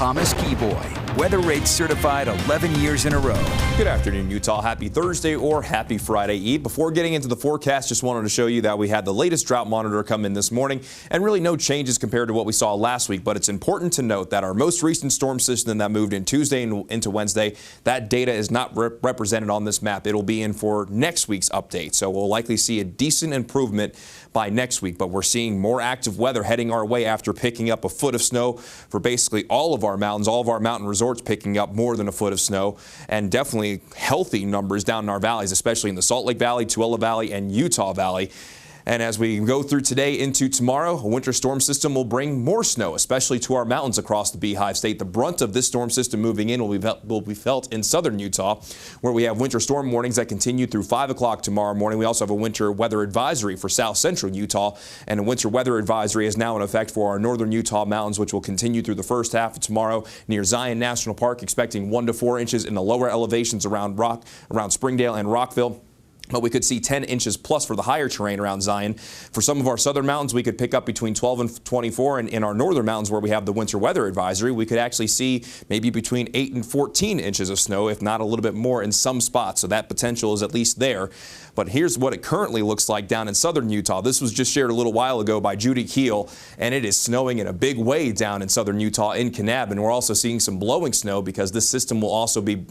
Thomas Geboy, weather rates certified 11 years in a row. Good afternoon, Utah. Happy Thursday or happy Friday Eve. Before getting into the forecast, just wanted to show you that we had the latest drought monitor come in this morning, and really no changes compared to what we saw last week. But it's important to note that our most recent storm system that moved in Tuesday and into Wednesday, that data is not represented on this map. It'll be in for next week's update. So we'll likely see a decent improvement by next week. But we're seeing more active weather heading our way after picking up a foot of snow for basically all of our mountains, all of our mountain resorts picking up more than a foot of snow, and definitely healthy numbers down in our valleys, especially in the Salt Lake Valley, Tooele Valley, and Utah Valley. And as we go through today into tomorrow, a winter storm system will bring more snow, especially to our mountains across the Beehive State. The brunt of this storm system moving in will be felt in southern Utah, where we have winter storm warnings that continue through 5 o'clock tomorrow morning. We also have a winter weather advisory for south central Utah, and a winter weather advisory is now in effect for our northern Utah mountains, which will continue through the first half of tomorrow near Zion National Park, expecting 1 to 4 inches in the lower elevations around Springdale and Rockville. But we could see 10 inches plus for the higher terrain around Zion. For some of our southern mountains, we could pick up between 12 and 24. And in our northern mountains, where we have the winter weather advisory, we could actually see maybe between 8 and 14 inches of snow, if not a little bit more in some spots. So that potential is at least there. But here's what it currently looks like down in southern Utah. This was just shared a little while ago by Judy Keel, and it is snowing in a big way down in southern Utah in Kanab. And we're also seeing some blowing snow because this system will also be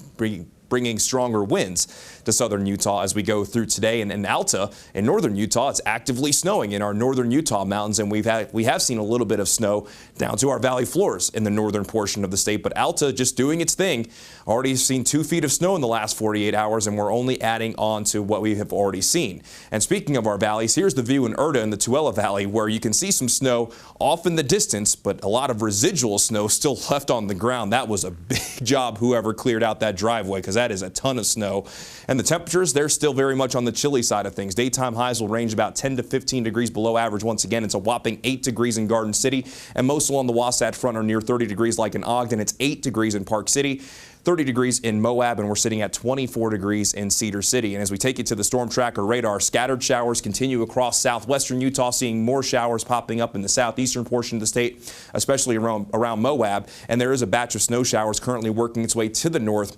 bringing stronger winds to southern Utah as we go through today. And in Alta, in northern Utah, it's actively snowing in our northern Utah mountains, and we have seen a little bit of snow down to our valley floors in the northern portion of the state. But Alta just doing its thing. Already seen 2 feet of snow in the last 48 hours, and we're only adding on to what we have already seen. And speaking of our valleys, here's the view in Erta in the Tooele Valley, where you can see some snow off in the distance, but a lot of residual snow still left on the ground. That was a big job, whoever cleared out that driveway, because that is a ton of snow. And the temperatures, they're still very much on the chilly side of things. Daytime highs will range about 10 to 15 degrees below average. Once again, it's a whopping 8 degrees in Garden City, and most along the Wasatch Front are near 30 degrees like in Ogden. It's 8 degrees in Park City, 30 degrees in Moab, and we're sitting at 24 degrees in Cedar City. And as we take it to the storm tracker radar, scattered showers continue across southwestern Utah, seeing more showers popping up in the southeastern portion of the state, especially around Moab. And there is a batch of snow showers currently working its way to the north,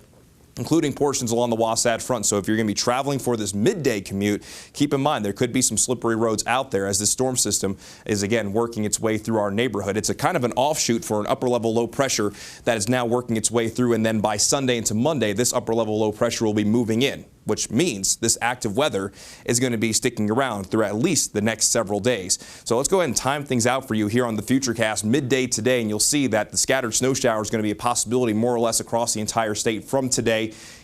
including portions along the Wasatch Front. So if you're going to be traveling for this midday commute, keep in mind there could be some slippery roads out there as this storm system is again working its way through our neighborhood. It's a kind of an offshoot for an upper level low pressure that is now working its way through, and then by Sunday into Monday, this upper level low pressure will be moving in, which means this active weather is going to be sticking around through at least the next several days. So let's go ahead and time things out for you here on the Futurecast midday today, and you'll see that the scattered snow shower is going to be a possibility more or less across the entire state from today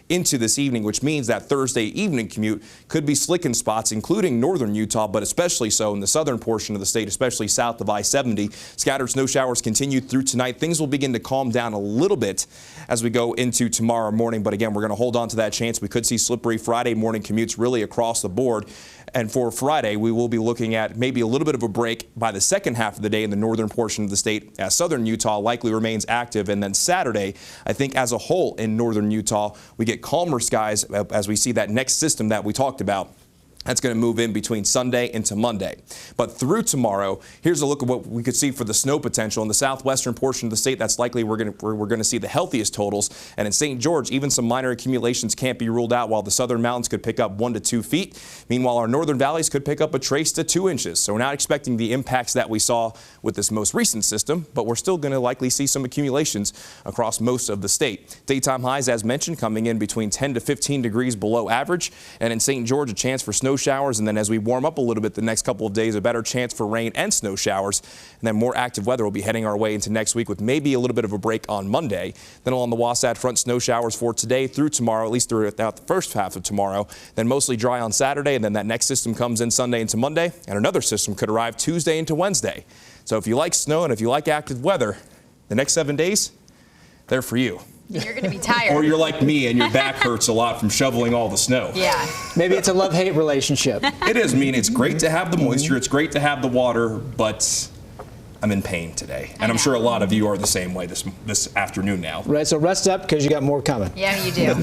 into this evening, which means that Thursday evening commute could be slick in spots, including northern Utah, but especially so in the southern portion of the state, especially south of I-70. Scattered snow showers continue through tonight. Things will begin to calm down a little bit as we go into tomorrow morning, but again, we're going to hold on to that chance. We could see slippery Friday morning commutes really across the board. And for Friday, we will be looking at maybe a little bit of a break by the second half of the day in the northern portion of the state, as southern Utah likely remains active. And then Saturday, I think as a whole in northern Utah, we get calmer skies as we see that next system that we talked about. That's going to move in between Sunday into Monday. But through tomorrow, here's a look at what we could see for the snow potential. In the southwestern portion of the state, that's likely we're going to see the healthiest totals. And in St. George, even some minor accumulations can't be ruled out, while the southern mountains could pick up 1 to 2 feet. Meanwhile, our northern valleys could pick up a trace to 2 inches. So we're not expecting the impacts that we saw with this most recent system, but we're still going to likely see some accumulations across most of the state. Daytime highs, as mentioned, coming in between 10 to 15 degrees below average. And in St. George, a chance for snow showers, and then as we warm up a little bit the next couple of days, a better chance for rain and snow showers, and then more active weather will be heading our way into next week with maybe a little bit of a break on Monday. Then along the Wasatch Front, snow showers for today through tomorrow, at least throughout the first half of tomorrow, then mostly dry on Saturday, and then that next system comes in Sunday into Monday, and another system could arrive Tuesday into Wednesday. So if you like snow and if you like active weather, the next 7 days, they're for you. You're going to be tired. Or you're like me and your back hurts a lot from shoveling all the snow. Yeah. Maybe it's a love-hate relationship. It is. I mean, it's great to have the moisture. It's great to have the water, but I'm in pain today. And I'm sure a lot of you are the same way this afternoon now. Right, so rest up because you got more coming. Yeah, you do.